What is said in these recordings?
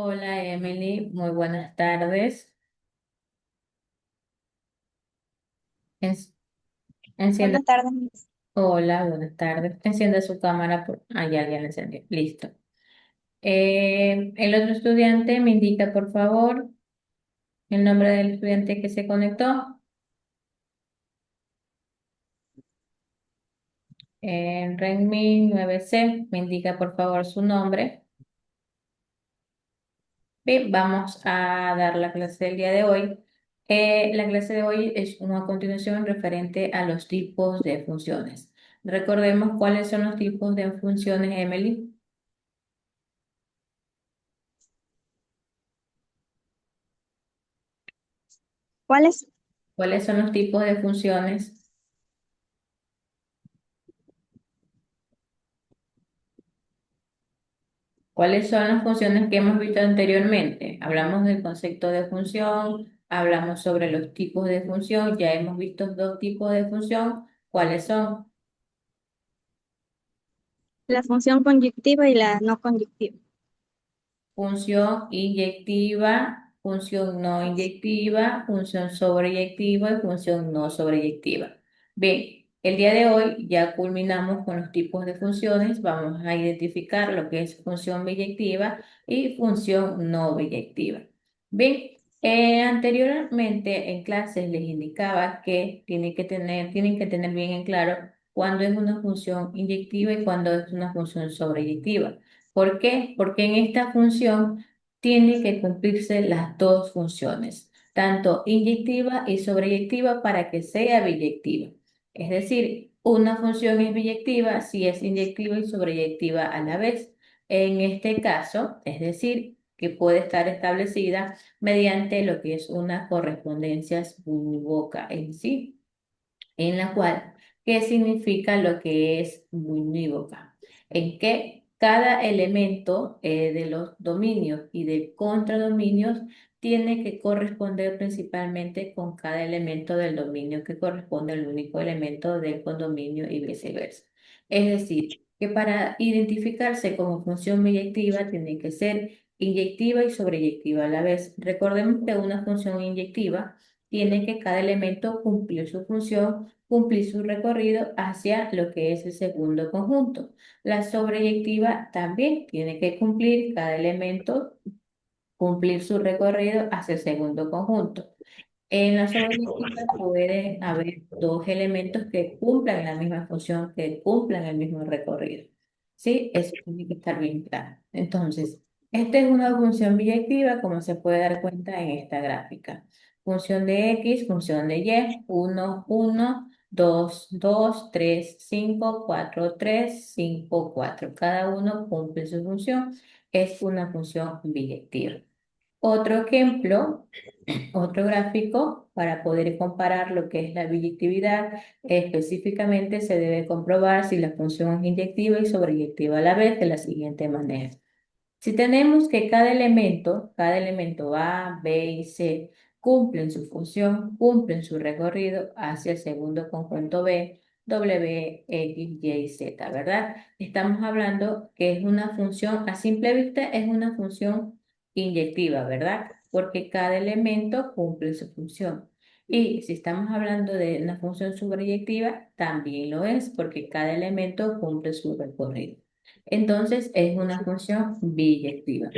Hola Emily, muy buenas tardes. En- Encienda. Buenas tardes. Hola, buenas tardes. Encienda su cámara. Ya la encendió. Listo. El otro estudiante me indica, por favor, el nombre del estudiante que se conectó. Renmi 9C me indica, por favor, su nombre. Bien, vamos a dar la clase del día de hoy. La clase de hoy es una continuación referente a los tipos de funciones. Recordemos cuáles son los tipos de funciones, Emily. ¿Cuáles? ¿Cuáles son los tipos de funciones? ¿Cuáles son las funciones que hemos visto anteriormente? Hablamos del concepto de función, hablamos sobre los tipos de función, ya hemos visto dos tipos de función. ¿Cuáles son? La función conyectiva y la no conyectiva. Función inyectiva, función no inyectiva, función sobreyectiva y función no sobreyectiva. Bien, el día de hoy ya culminamos con los tipos de funciones. Vamos a identificar lo que es función biyectiva y función no biyectiva. Bien, anteriormente en clases les indicaba que tienen que tener bien en claro cuándo es una función inyectiva y cuándo es una función sobreyectiva. ¿Por qué? Porque en esta función tiene que cumplirse las dos funciones, tanto inyectiva y sobreyectiva para que sea biyectiva. Es decir, una función es biyectiva si es inyectiva y sobreyectiva a la vez. En este caso, es decir, que puede estar establecida mediante lo que es una correspondencia unívoca en sí, en la cual, ¿qué significa lo que es unívoca? En que cada elemento de los dominios y de contradominios tiene que corresponder principalmente con cada elemento del dominio que corresponde al único elemento del condominio y viceversa. Es decir, que para identificarse como función biyectiva tiene que ser inyectiva y sobreyectiva a la vez. Recordemos que una función inyectiva tiene que cada elemento cumplir su función, cumplir su recorrido hacia lo que es el segundo conjunto. La sobreyectiva también tiene que cumplir cada elemento, cumplir su recorrido hacia el segundo conjunto. En la sobreyectiva pueden haber dos elementos que cumplan la misma función, que cumplan el mismo recorrido. ¿Sí? Eso tiene que estar bien claro. Entonces, esta es una función biyectiva, como se puede dar cuenta en esta gráfica. Función de X, función de Y, 1, 1, 2, 2, 3, 5, 4, 3, 5, 4. Cada uno cumple su función. Es una función biyectiva. Otro ejemplo. Otro gráfico para poder comparar lo que es la biyectividad. Específicamente se debe comprobar si la función es inyectiva y sobreyectiva a la vez de la siguiente manera. Si tenemos que cada elemento A, B y C cumplen su función, cumplen su recorrido hacia el segundo conjunto B, W, X, Y y Z, ¿verdad? Estamos hablando que es una función, a simple vista es una función inyectiva, ¿verdad? Porque cada elemento cumple su función. Y si estamos hablando de una función sobreyectiva, también lo es, porque cada elemento cumple su recorrido. Entonces es una función biyectiva.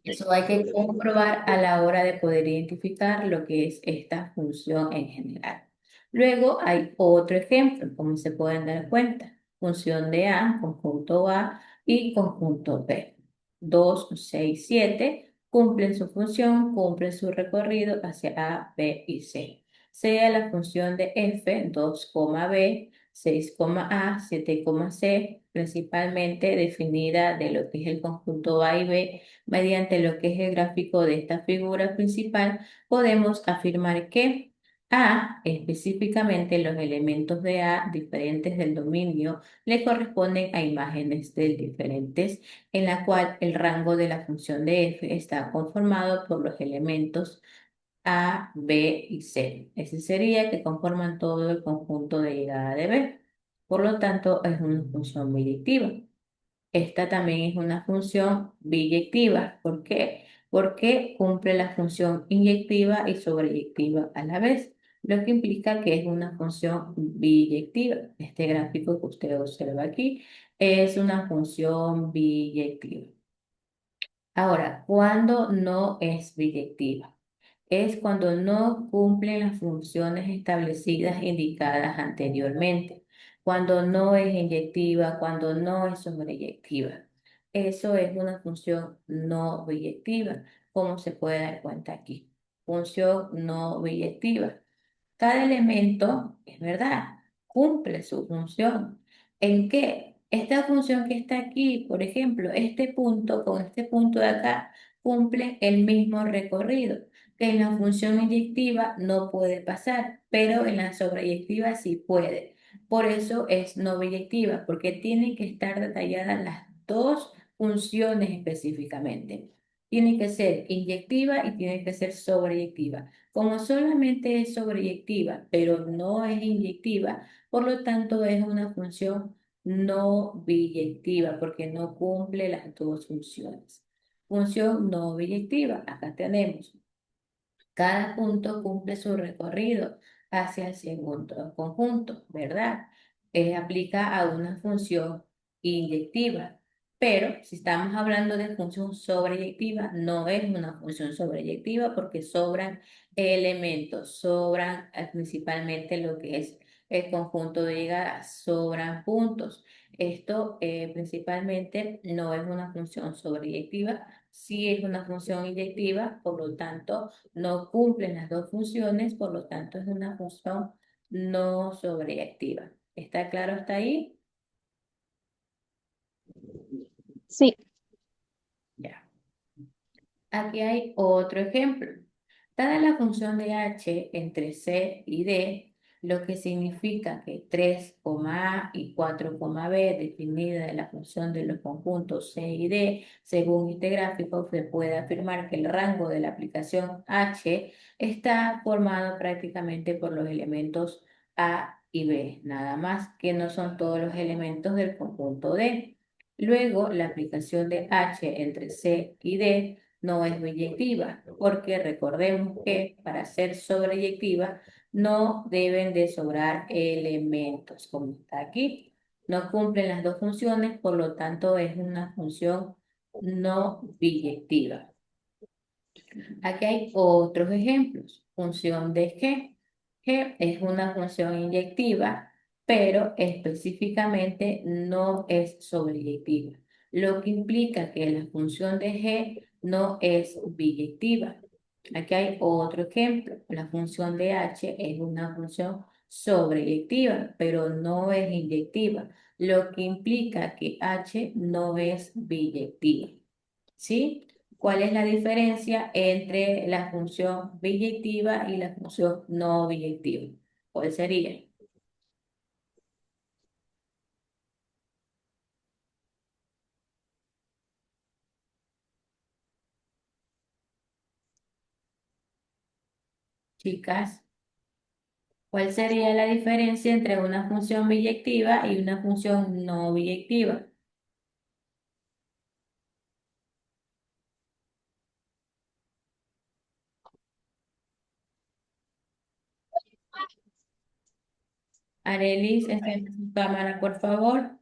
Eso hay que comprobar a la hora de poder identificar lo que es esta función en general. Luego hay otro ejemplo, como se pueden dar cuenta. Función de A, conjunto A y conjunto B. 2, 6, 7 cumplen su función, cumplen su recorrido hacia A, B y C. Sea la función de F, 2, B, 6, A, 7, C, principalmente definida de lo que es el conjunto A y B. Mediante lo que es el gráfico de esta figura principal, podemos afirmar que A, específicamente los elementos de A diferentes del dominio, le corresponden a imágenes del diferentes, en la cual el rango de la función de f está conformado por los elementos A, B y C. Ese sería que conforman todo el conjunto de A de B. Por lo tanto, es una función biyectiva. Esta también es una función biyectiva. ¿Por qué? Porque cumple la función inyectiva y sobreyectiva a la vez, lo que implica que es una función biyectiva. Este gráfico que usted observa aquí es una función biyectiva. Ahora, ¿cuándo no es biyectiva? Es cuando no cumplen las funciones establecidas indicadas anteriormente, cuando no es inyectiva, cuando no es sobreyectiva. Eso es una función no biyectiva, como se puede dar cuenta aquí. Función no biyectiva. Cada elemento, es verdad, cumple su función. ¿En qué? Esta función que está aquí, por ejemplo, este punto con este punto de acá, cumple el mismo recorrido, que en la función inyectiva no puede pasar, pero en la sobreyectiva sí puede. Por eso es no biyectiva, porque tienen que estar detalladas las dos funciones específicamente. Tiene que ser inyectiva y tiene que ser sobreyectiva. Como solamente es sobreyectiva, pero no es inyectiva, por lo tanto es una función no biyectiva, porque no cumple las dos funciones. Función no biyectiva, acá tenemos. Cada punto cumple su recorrido hacia el segundo conjunto, ¿verdad? Aplica a una función inyectiva. Pero si estamos hablando de función sobreyectiva, no es una función sobreyectiva porque sobran elementos, sobran principalmente lo que es el conjunto de llegadas, sobran puntos. Esto principalmente no es una función sobreyectiva, sí es una función inyectiva, por lo tanto no cumplen las dos funciones, por lo tanto es una función no sobreactiva. ¿Está claro hasta ahí? Sí, Ya. Aquí hay otro ejemplo. Dada la función de h entre c y d, lo que significa que 3, a y 4, b definida de la función de los conjuntos c y d, según este gráfico, se puede afirmar que el rango de la aplicación h está formado prácticamente por los elementos a y b, nada más que no son todos los elementos del conjunto d. Luego, la aplicación de h entre c y d no es biyectiva, porque recordemos que para ser sobreyectiva no deben de sobrar elementos, como está aquí. No cumplen las dos funciones, por lo tanto es una función no biyectiva. Aquí hay otros ejemplos. Función de G. G es una función inyectiva, pero específicamente no es sobreyectiva, lo que implica que la función de G no es biyectiva. Aquí hay otro ejemplo. La función de H es una función sobreyectiva, pero no es inyectiva, lo que implica que H no es biyectiva. ¿Sí? ¿Cuál es la diferencia entre la función biyectiva y la función no biyectiva? ¿Cuál sería? Chicas, ¿cuál sería la diferencia entre una función biyectiva y una función no biyectiva? Arelis, está en su cámara, por favor.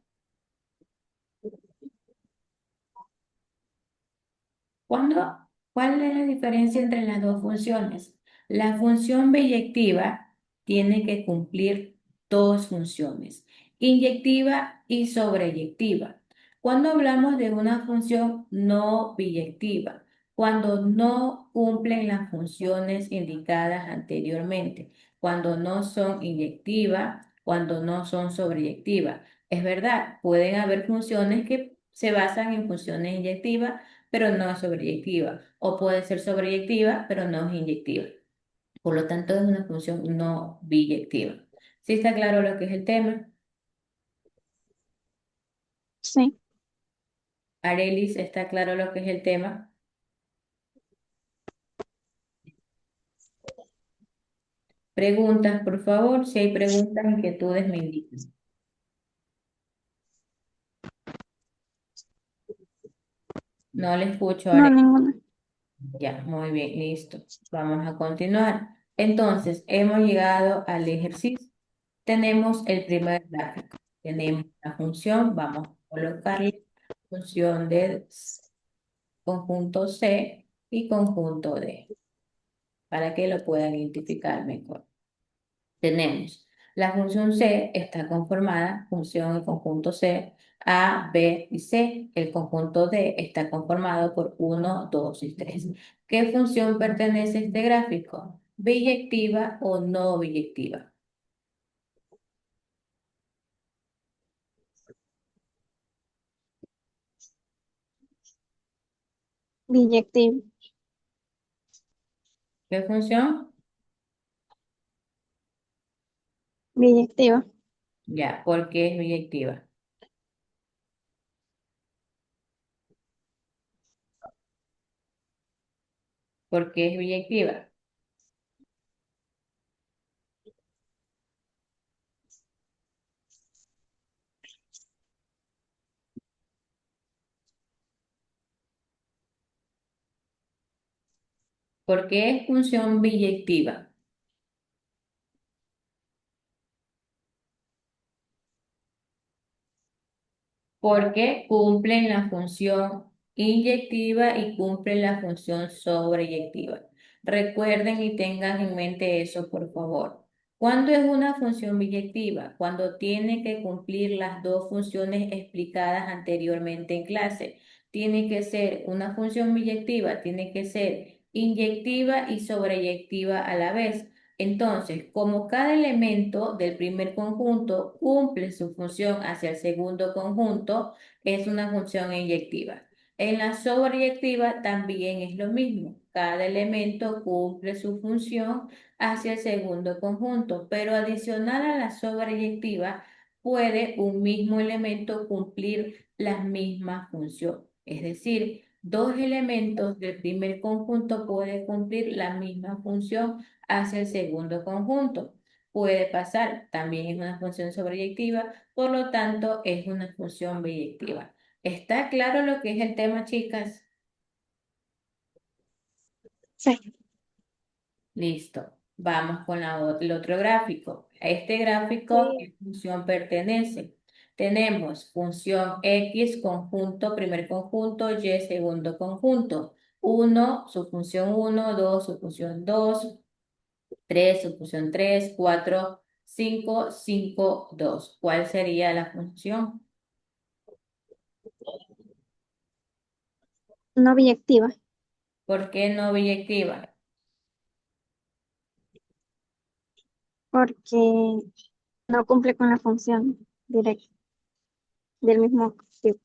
¿Cuándo? ¿Cuál es la diferencia entre las dos funciones? La función biyectiva tiene que cumplir dos funciones, inyectiva y sobreyectiva. Cuando hablamos de una función no biyectiva, cuando no cumplen las funciones indicadas anteriormente, cuando no son inyectiva, cuando no son sobreyectiva. Es verdad, pueden haber funciones que se basan en funciones inyectivas pero no es sobreyectiva, o puede ser sobreyectiva, pero no es inyectiva. Por lo tanto, es una función no biyectiva. ¿Sí está claro lo que es el tema? sí. Arelis, ¿está claro lo que es el tema? Preguntas, por favor. Si hay preguntas, inquietudes, me indican. No le escucho, No, Ale. ninguna. Ya, muy bien, listo. Vamos a continuar. Entonces, hemos llegado al ejercicio. Tenemos el primer gráfico. Tenemos la función, vamos a colocarle función de conjunto C y conjunto D para que lo puedan identificar mejor. Tenemos la función C está conformada, función y conjunto C, A, B y C. El conjunto D está conformado por uno, 2 y 3. ¿Qué función pertenece a este gráfico? ¿Biyectiva o no biyectiva? Biyectiva. ¿Qué función? Biyectiva. Ya, ¿por qué es biyectiva? ¿Por qué es biyectiva? ¿Por qué es función biyectiva? Porque cumplen la función inyectiva y cumplen la función sobreyectiva. Recuerden y tengan en mente eso, por favor. ¿Cuándo es una función biyectiva? Cuando tiene que cumplir las dos funciones explicadas anteriormente en clase. Tiene que ser una función biyectiva, tiene que ser inyectiva y sobreyectiva a la vez. Entonces, como cada elemento del primer conjunto cumple su función hacia el segundo conjunto, es una función inyectiva. En la sobreyectiva también es lo mismo. Cada elemento cumple su función hacia el segundo conjunto, pero adicional a la sobreyectiva, puede un mismo elemento cumplir la misma función. Es decir, dos elementos del primer conjunto pueden cumplir la misma función hacia el segundo conjunto. Puede pasar, también es una función sobreyectiva, por lo tanto es una función biyectiva. ¿Está claro lo que es el tema, chicas? Sí. Listo. Vamos con el otro gráfico. A este gráfico, ¿qué función pertenece? Tenemos función X conjunto, primer conjunto, Y segundo conjunto. Uno su función uno, 2 su función 2. 3 subfunción 3 4 5 5 2. ¿Cuál sería la función? No biyectiva. ¿Por qué no biyectiva? Porque no cumple con la función directa del mismo tipo.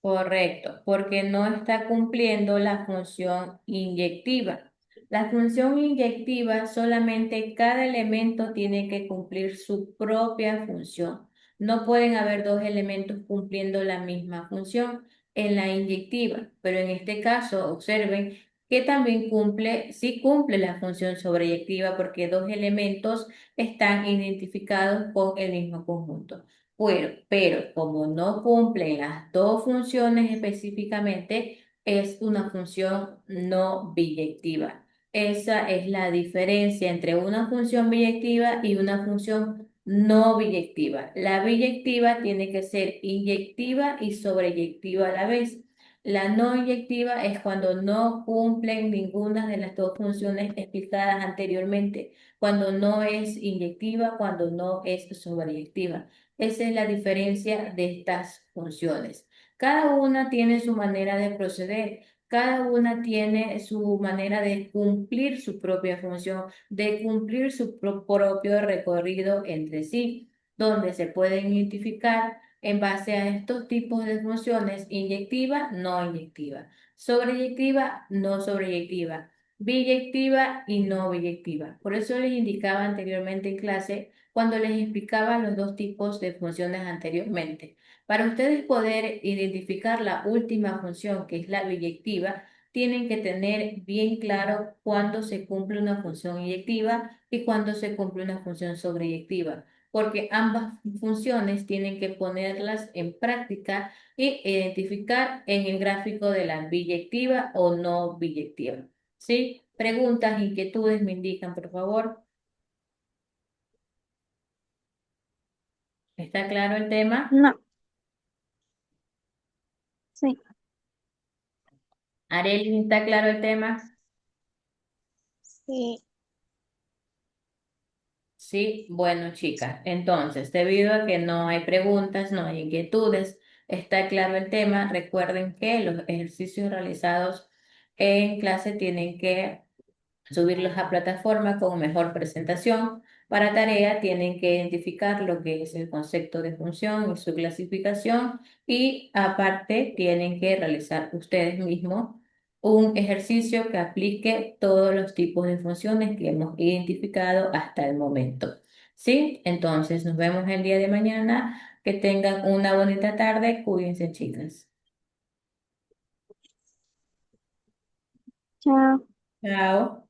Correcto, porque no está cumpliendo la función inyectiva. La función inyectiva solamente cada elemento tiene que cumplir su propia función. No pueden haber dos elementos cumpliendo la misma función en la inyectiva, pero en este caso observen que también cumple, sí cumple la función sobreyectiva porque dos elementos están identificados con el mismo conjunto. Pero como no cumplen las dos funciones específicamente, es una función no biyectiva. Esa es la diferencia entre una función biyectiva y una función no biyectiva. La biyectiva tiene que ser inyectiva y sobreyectiva a la vez. La no inyectiva es cuando no cumplen ninguna de las dos funciones explicadas anteriormente, cuando no es inyectiva, cuando no es sobreyectiva. Esa es la diferencia de estas funciones. Cada una tiene su manera de proceder, cada una tiene su manera de cumplir su propia función, de cumplir su propio recorrido entre sí, donde se pueden identificar en base a estos tipos de funciones: inyectiva, no inyectiva, sobreyectiva, no sobreyectiva, biyectiva y no biyectiva. Por eso les indicaba anteriormente en clase cuando les explicaba los dos tipos de funciones anteriormente. Para ustedes poder identificar la última función, que es la biyectiva, tienen que tener bien claro cuándo se cumple una función inyectiva y cuándo se cumple una función sobreyectiva. porque ambas funciones tienen que ponerlas en práctica y identificar en el gráfico de la biyectiva o no biyectiva. ¿Sí? Preguntas, inquietudes, me indican, por favor. ¿Está claro el tema? No, sí, Arely, ¿está claro el tema? sí. Sí, bueno, chicas, entonces, debido a que no hay preguntas, no hay inquietudes, está claro el tema, recuerden que los ejercicios realizados en clase tienen que subirlos a plataforma con mejor presentación. Para tarea tienen que identificar lo que es el concepto de función y su clasificación y aparte tienen que realizar ustedes mismos un ejercicio que aplique todos los tipos de funciones que hemos identificado hasta el momento. ¿Sí? Entonces nos vemos el día de mañana. Que tengan una bonita tarde. Cuídense, chicas. Chao. Chao.